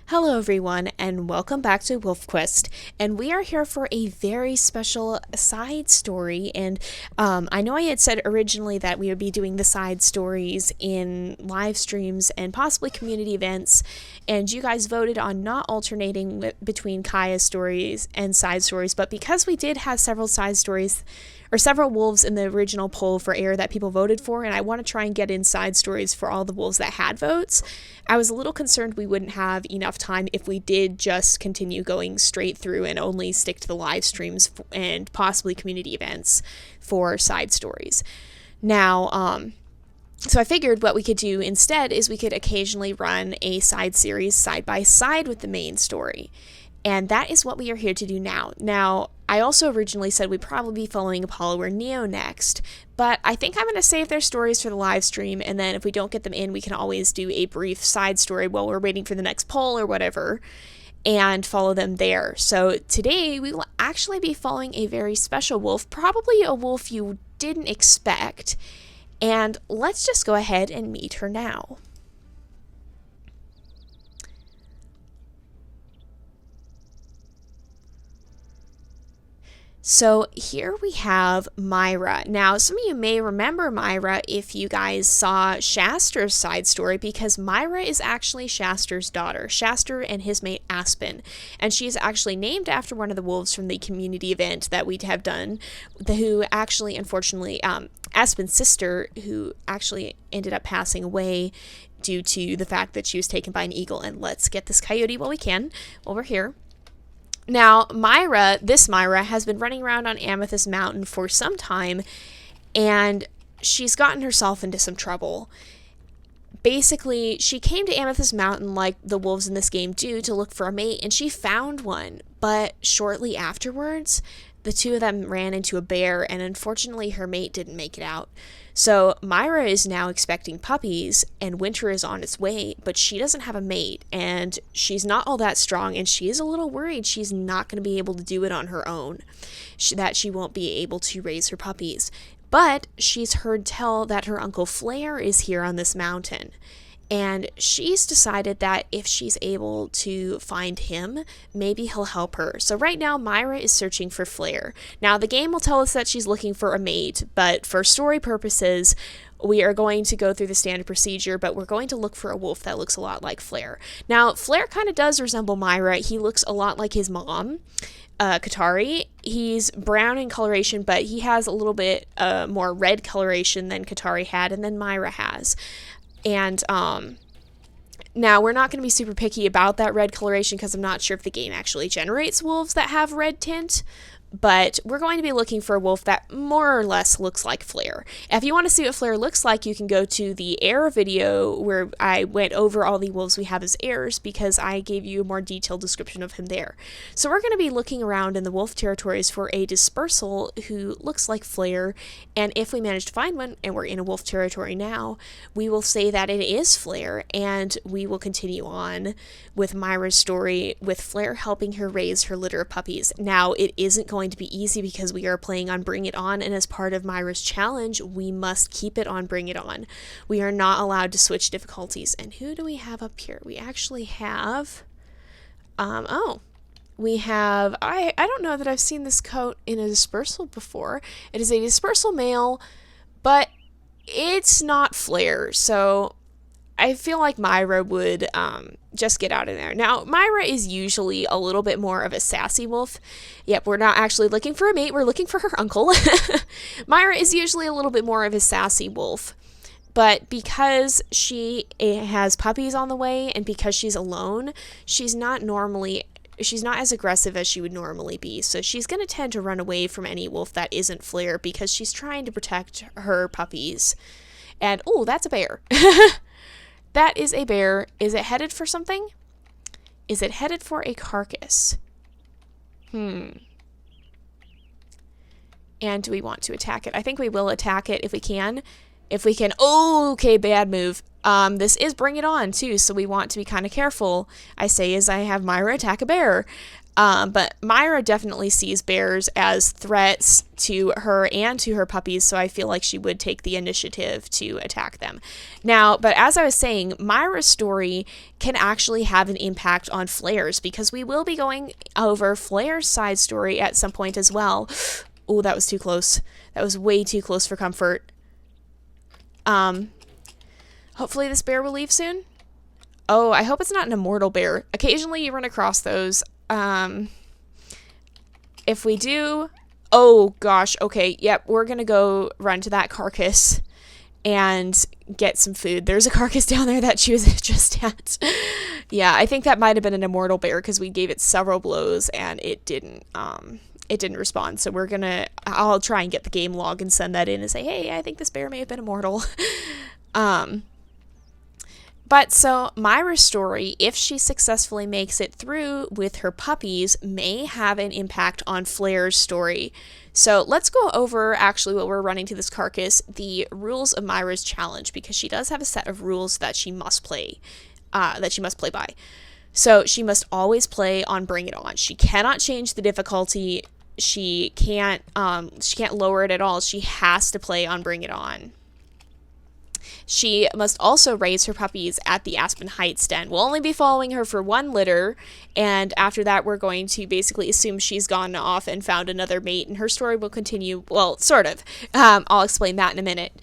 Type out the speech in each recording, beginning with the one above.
Hello everyone and welcome back to WolfQuest, and we are here for a very special side story. And I know I had said originally that we would be doing the side stories in live streams and possibly community events, and you guys voted on not alternating between Kaya's stories and side stories, but because we did have several side stories or several wolves in the original poll for air that people voted for, and I want to try and get in side stories for all the wolves that had votes. I was a little concerned we wouldn't have enough time if we did just continue going straight through and only stick to the live streams and possibly community events for side stories. Now, so I figured what we could do instead is we could occasionally run a side series side by side with the main story. And that is what we are here to do now. Now, I also originally said we'd probably be following Apollo or Neo next, but I think I'm going to save their stories for the live stream, and then if we don't get them in, we can always do a brief side story while we're waiting for the next poll or whatever, and follow them there. So today, we will actually be following a very special wolf, probably a wolf you didn't expect, and let's just go ahead and meet her now. So here we have Myra. Now, some of you may remember Myra if you guys saw Shaster's side story, because Myra is actually Shaster's daughter, Shaster and his mate Aspen. And she is actually named after one of the wolves from the community event that we have done, who actually, unfortunately, Aspen's sister, who actually ended up passing away due to the fact that she was taken by an eagle. And let's get this coyote while we can, while we're here. Now, Myra, this Myra, has been running around on Amethyst Mountain for some time, and she's gotten herself into some trouble. Basically, she came to Amethyst Mountain like the wolves in this game do to look for a mate, and she found one. But shortly afterwards, the two of them ran into a bear, and unfortunately her mate didn't make it out. So Myra is now expecting puppies, and winter is on its way, but she doesn't have a mate, and she's not all that strong, and she is a little worried she's not going to be able to do it on her own, that she won't be able to raise her puppies. But she's heard tell that her Uncle Flare is here on this mountain, and she's decided that if she's able to find him, maybe he'll help her. So right now, Myra is searching for Flare. Now, the game will tell us that she's looking for a mate, but for story purposes, we are going to go through the standard procedure, but we're going to look for a wolf that looks a lot like Flare. Now, Flare kind of does resemble Myra. He looks a lot like his mom, Katari. He's brown in coloration, but he has a little bit more red coloration than Katari had, and then Myra has. And now we're not going to be super picky about that red coloration because I'm not sure if the game actually generates wolves that have red tint, but we're going to be looking for a wolf that more or less looks like Flare. If you want to see what Flare looks like, you can go to the air video where I went over all the wolves we have as heirs, because I gave you a more detailed description of him there. So we're going to be looking around in the wolf territories for a dispersal who looks like Flare, and if we manage to find one, and we're in a wolf territory now, we will say that it is Flare, and we will continue on with Myra's story, with Flare helping her raise her litter of puppies. Now, it isn't going to be easy because we are playing on Bring It On, and as part of Myra's challenge, we must keep it on Bring It On. We are not allowed to switch difficulties. And who do we have up here? We actually have, we have, I don't know that I've seen this coat in a dispersal before. It is a dispersal male, but it's not Flare, so I feel like Myra would just get out of there. Now, Myra is usually a little bit more of a sassy wolf. Yep, we're not actually looking for a mate, we're looking for her uncle. Myra is usually a little bit more of a sassy wolf. But because she has puppies on the way, and because she's alone, she's not as aggressive as she would normally be. So she's going to tend to run away from any wolf that isn't Flare, because she's trying to protect her puppies. And, oh, that's a bear. That is a bear. Is it headed for something? Is it headed for a carcass? And do we want to attack it? I think we will attack it if we can. If we can. Oh, okay, bad move. This is Bring It On too, so we want to be kind of careful. I say as I have Myra attack a bear. But Myra definitely sees bears as threats to her and to her puppies, so I feel like she would take the initiative to attack them. Now, but as I was saying, Myra's story can actually have an impact on Flare's, because we will be going over Flare's side story at some point as well. Oh, that was too close. That was way too close for comfort. Hopefully this bear will leave soon. Oh, I hope it's not an immortal bear. Occasionally you run across those. If we do, oh gosh, okay, yep, we're gonna go run to that carcass and get some food. There's a carcass down there that she was just at. Yeah, I think that might have been an immortal bear because we gave it several blows and it didn't respond. So I'll try and get the game log and send that in and say, hey, I think this bear may have been immortal. But so Myra's story, if she successfully makes it through with her puppies, may have an impact on Flare's story. So let's go over, actually, while we're running to this carcass, the rules of Myra's challenge, because she does have a set of rules that she must play by. So she must always play on Bring It On. She cannot change the difficulty. She can't lower it at all. She has to play on Bring It On. She must also raise her puppies at the Aspen Heights den. We'll only be following her for one litter, and after that we're going to basically assume she's gone off and found another mate, and her story will continue, well, sort of. I'll explain that in a minute.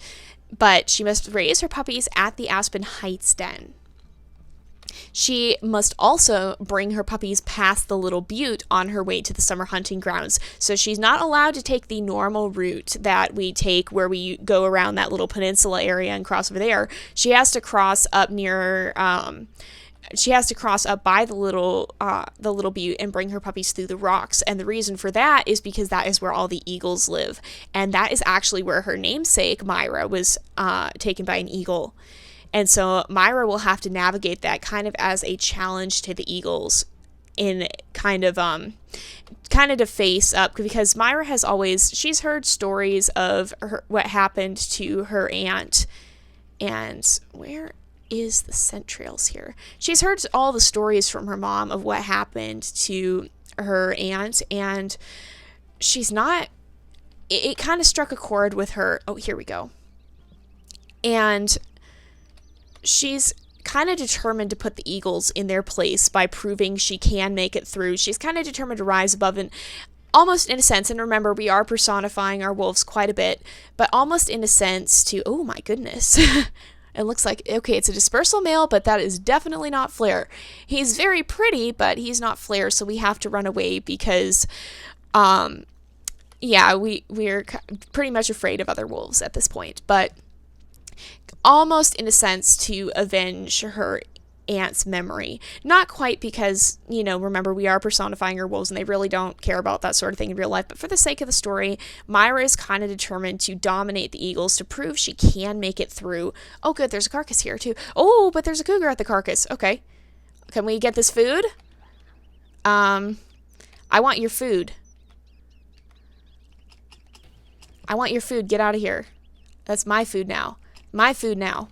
But she must raise her puppies at the Aspen Heights den. She must also bring her puppies past the Little Butte on her way to the summer hunting grounds. So she's not allowed to take the normal route that we take where we go around that little peninsula area and cross over there. She has to cross up near, she has to cross up by the Little Butte and bring her puppies through the rocks. And the reason for that is because that is where all the eagles live. And that is actually where her namesake, Myra, was taken by an eagle. And so Myra will have to navigate that kind of as a challenge to the eagles in kind of to face up, because Myra has she's heard stories of what happened to her aunt. And where is the scent trails here? She's heard all the stories from her mom of what happened to her aunt, and it kind of struck a chord with her. Oh, here we go. And she's kind of determined to put the eagles in their place by proving she can make it through. She's kind of determined to rise above and almost in a sense, and remember, we are personifying our wolves quite a bit, but almost in a sense to, oh my goodness. It looks like, okay, it's a dispersal male, but that is definitely not Flare. He's very pretty, but he's not Flare, so we have to run away because, yeah, we're pretty much afraid of other wolves at this point, but almost in a sense to avenge her aunt's memory. Not quite because, remember, we are personifying our wolves and they really don't care about that sort of thing in real life, but for the sake of the story, Myra is kind of determined to dominate the eagles to prove she can make it through. Oh good, there's a carcass here too. Oh, but there's a cougar at the carcass. Okay. Can we get this food? I want your food. I want your food. Get out of here. That's my food now. My food now.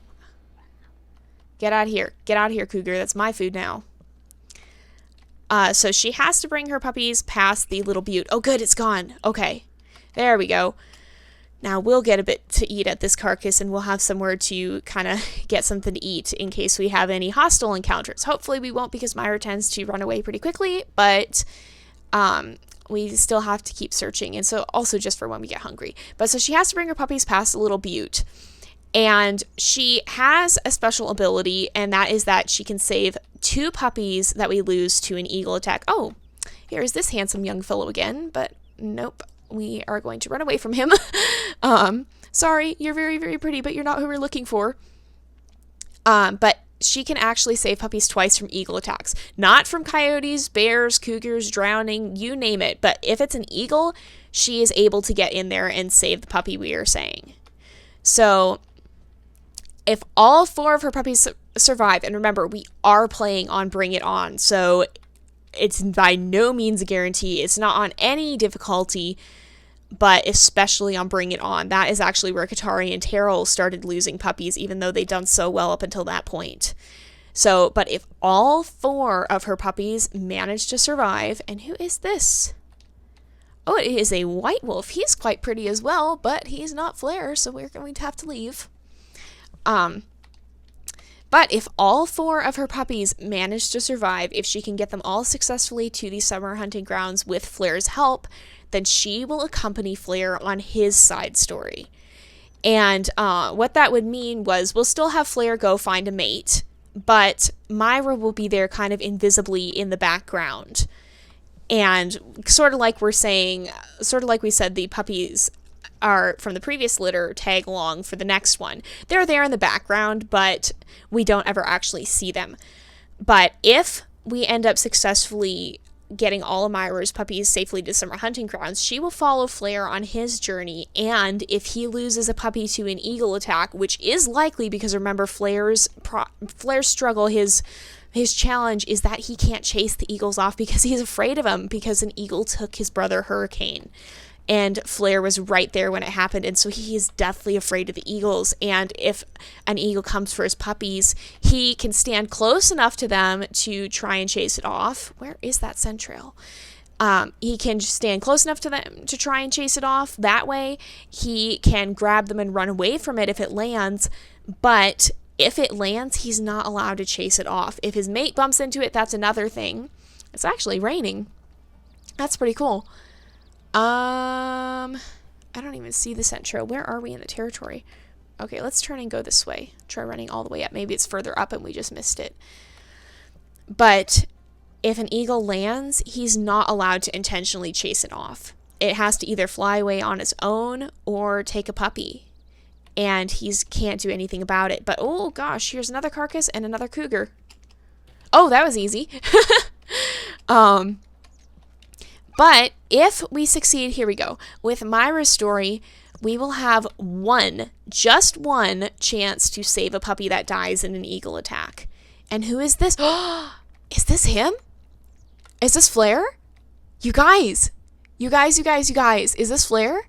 Get out of here. Get out of here, cougar. That's my food now. So she has to bring her puppies past the Little Butte. Oh, good. It's gone. Okay. There we go. Now we'll get a bit to eat at this carcass and we'll have somewhere to kind of get something to eat in case we have any hostile encounters. Hopefully we won't because Myra tends to run away pretty quickly, but we still have to keep searching. And so also just for when we get hungry. But so she has to bring her puppies past the Little Butte. And she has a special ability, and that is that she can save 2 puppies that we lose to an eagle attack. Oh, here's this handsome young fellow again, but nope, we are going to run away from him. Sorry, you're very, very pretty, but you're not who we're looking for. But she can actually save puppies twice from eagle attacks. Not from coyotes, bears, cougars, drowning, you name it. But if it's an eagle, she is able to get in there and save the puppy, we are saying. So if all 4 of her puppies survive, and remember, we are playing on Bring It On, so it's by no means a guarantee. It's not on any difficulty. but especially on Bring It On. That is actually where Katari and Terrell started losing puppies, even though they'd done so well up until that point. So, but if all 4 of her puppies manage to survive, and who is this? Oh, it is a white wolf. He's quite pretty as well, but he's not Flare, so we're going to have to leave. But if all 4 of her puppies manage to survive, if she can get them all successfully to the summer hunting grounds with Flare's help, then she will accompany Flare on his side story. And what that would mean was we'll still have Flare go find a mate, but Myra will be there kind of invisibly in the background. And sort of like we said, the puppies are from the previous litter tag along for the next one. They're there in the background, but we don't ever actually see them. But if we end up successfully getting all of Myra's puppies safely to summer hunting grounds, she will follow Flare on his journey. And if he loses a puppy to an eagle attack, which is likely because remember Flare's struggle, his challenge is that he can't chase the eagles off because he's afraid of them, because an eagle took his brother Hurricane. And Flare was right there when it happened, and so he is deathly afraid of the eagles. And if an eagle comes for his puppies, he can stand close enough to them to try and chase it off. Where is that scent trail? He can stand close enough to them to try and chase it off. That way, he can grab them and run away from it if it lands. But if it lands, he's not allowed to chase it off. If his mate bumps into it, that's another thing. It's actually raining. That's pretty cool. I don't even see the scent trail. Where are we in the territory? Okay, let's turn and go this way. Try running all the way up. Maybe it's further up and we just missed it. But if an eagle lands, he's not allowed to intentionally chase it off. It has to either fly away on its own or take a puppy. And he can't do anything about it. But, oh gosh, here's another carcass and another cougar. Oh, that was easy. But if we succeed, here we go. With Myra's story, we will have just one chance to save a puppy that dies in an eagle attack. And who is this? Is this him? Is this Flare? You guys. Is this Flare?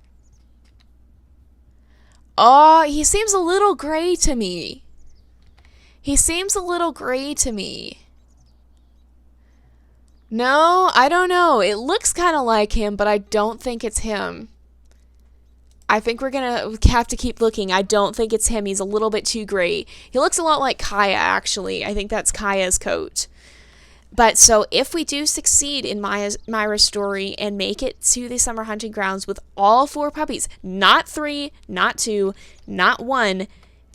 Oh, he seems a little gray to me. No, I don't know. It looks kind of like him, but I don't think it's him. I think we're going to have to keep looking. I don't think it's him. He's a little bit too gray. He looks a lot like Kaya, actually. I think that's Kaya's coat. But so if we do succeed in Myra's story and make it to the summer hunting grounds with all 4 puppies, not 3, not 2, not 1,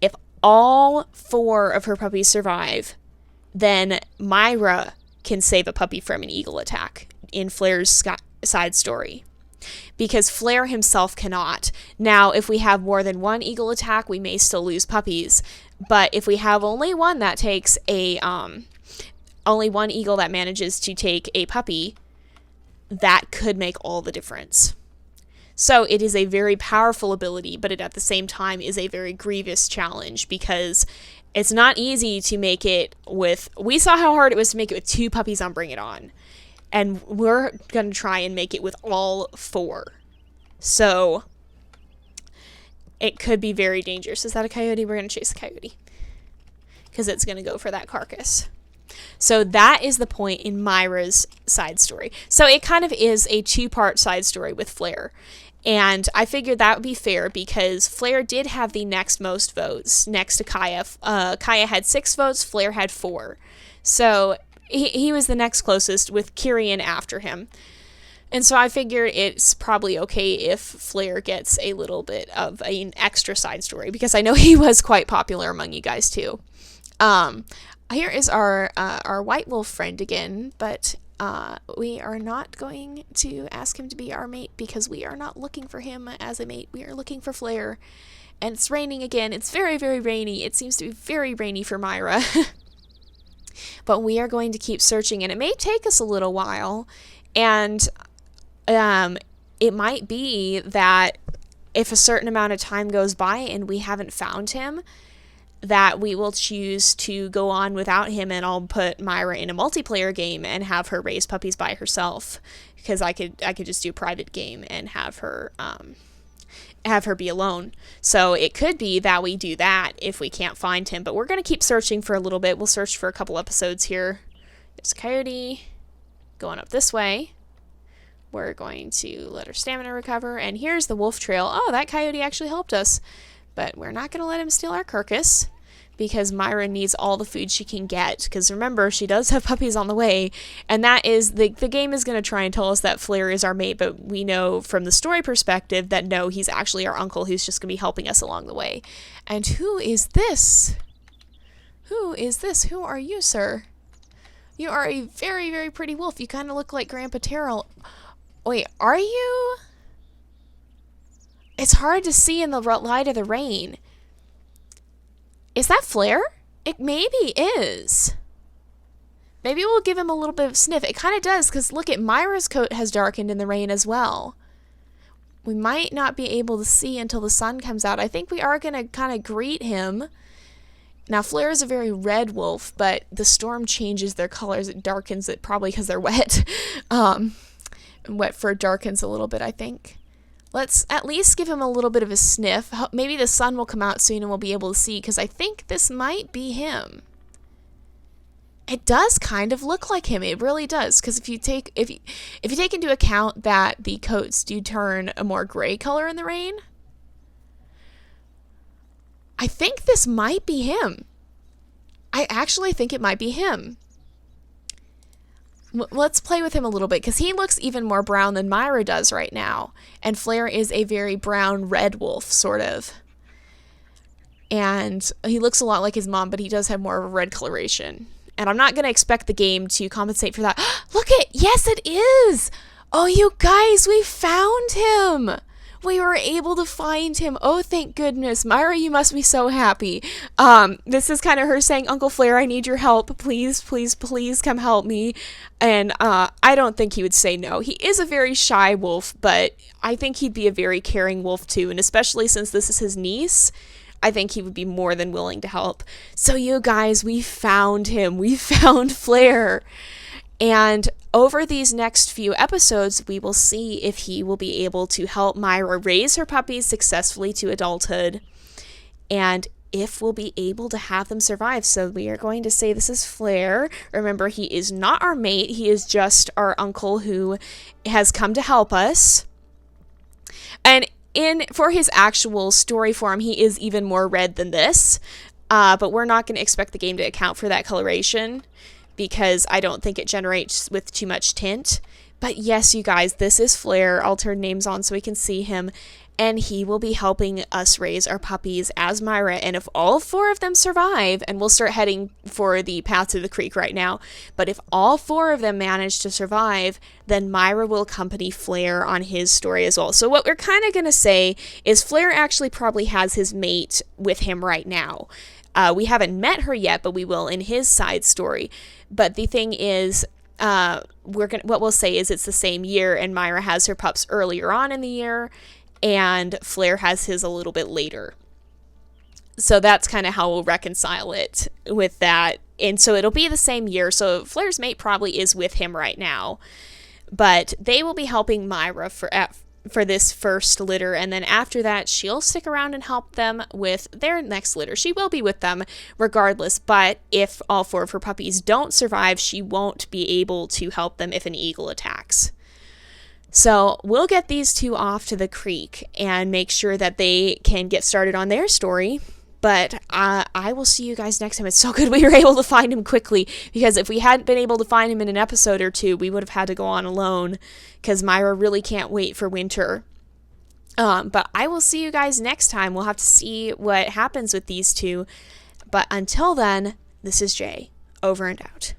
if all 4 of her puppies survive, then Myra can save a puppy from an eagle attack in Flare's side story, because Flare himself cannot. Now, if we have more than 1 eagle attack, we may still lose puppies, but if we have only one that takes only 1 eagle that manages to take a puppy, that could make all the difference. So it is a very powerful ability, but it at the same time is a very grievous challenge, because it's not easy to make it with... We saw how hard it was to make it with 2 puppies on Bring It On. And we're going to try and make it with all 4. So it could be very dangerous. Is that a coyote? We're going to chase the coyote, because it's going to go for that carcass. So that is the point in Myra's side story. So it kind of is a 2-part side story with Flare. And I figured that would be fair, because Flare did have the next most votes next to Kaya. Kaya had 6 votes, Flare had 4. So he was the next closest, with Kyrian after him. And so I figured it's probably okay if Flare gets a little bit of an extra side story, because I know he was quite popular among you guys too. Here is our white wolf friend again, but we are not going to ask him to be our mate, because we are not looking for him as a mate. We are looking for Flare. And it's raining again. It's very, very rainy. It seems to be very rainy for Myra. But we are going to keep searching, and it may take us a little while. And it might be that if a certain amount of time goes by and we haven't found him, that we will choose to go on without him, and I'll put Myra in a multiplayer game and have her raise puppies by herself, because I could just do a private game and have her be alone. So it could be that we do that if we can't find him, but we're going to keep searching for a little bit. We'll search for a couple episodes here. There's Coyote going up this way. We're going to let her stamina recover, and here's the wolf trail. Oh, that coyote actually helped us, but we're not going to let him steal our carcass, because Myra needs all the food she can get, because remember, she does have puppies on the way, and that is, the game is going to try and tell us that Flare is our mate, but we know from the story perspective that no, he's actually our uncle who's just going to be helping us along the way. And who is this? Who is this? Who are you, sir? You are a very, very pretty wolf. You kind of look like Grandpa Terrell. Wait, are you? It's hard to see in the light of the rain. Is that Flare? It maybe is. Maybe we'll give him a little bit of sniff. It kind of does, because look at Myra's coat has darkened in the rain as well. We might not be able to see until the sun comes out. I think we are going to kind of greet him. Now, Flare is a very red wolf, but the storm changes their colors. It darkens it, probably because they're wet. Wet fur darkens a little bit, I think. Let's at least give him a little bit of a sniff. Maybe the sun will come out soon and we'll be able to see, because I think this might be him. It does kind of look like him. It really does, because if you take into account that the coats do turn a more gray color in the rain, I think this might be him. I actually think it might be him. Let's play with him a little bit, because he looks even more brown than Myra does right now. And Flare is a very brown-red wolf, sort of. And he looks a lot like his mom, but he does have more of a red coloration. And I'm not going to expect the game to compensate for that. Look it! Yes, it is! Oh, you guys, we found him! We were able to find him. Oh, thank goodness. Myra, you must be so happy. This is kind of her saying, Uncle Flare, I need your help. Please, please, please come help me. And I don't think he would say no. He is a very shy wolf, but I think he'd be a very caring wolf too. And especially since this is his niece, I think he would be more than willing to help. So you guys, we found him. We found Flare. And over these next few episodes, we will see if he will be able to help Myra raise her puppies successfully to adulthood, and if we'll be able to have them survive. So we are going to say this is Flare. Remember, he is not our mate. He is just our uncle who has come to help us. And for his actual story form, he is even more red than this, but we're not going to expect the game to account for that coloration, because I don't think it generates with too much tint. But yes, you guys, this is Flare. I'll turn names on so we can see him. And he will be helping us raise our puppies as Myra. And if all 4 of them survive, and we'll start heading for the path to the creek right now, but if all 4 of them manage to survive, then Myra will accompany Flare on his story as well. So what we're kind of going to say is Flare actually probably has his mate with him right now. We haven't met her yet, but we will in his side story. But the thing is, what we'll say is it's the same year, and Myra has her pups earlier on in the year, and Flare has his a little bit later. So that's kind of how we'll reconcile it with that. And so it'll be the same year. So Flare's mate probably is with him right now, but they will be helping Myra for this first litter, and then after that she'll stick around and help them with their next litter. She will be with them regardless, but if all 4 of her puppies don't survive, she won't be able to help them if an eagle attacks. So we'll get these 2 off to the creek and make sure that they can get started on their story. But I will see you guys next time. It's so good we were able to find him quickly, because if we hadn't been able to find him in an episode or 2, we would have had to go on alone, because Myra really can't wait for winter. But I will see you guys next time. We'll have to see what happens with these 2. But until then, this is Jay, over and out.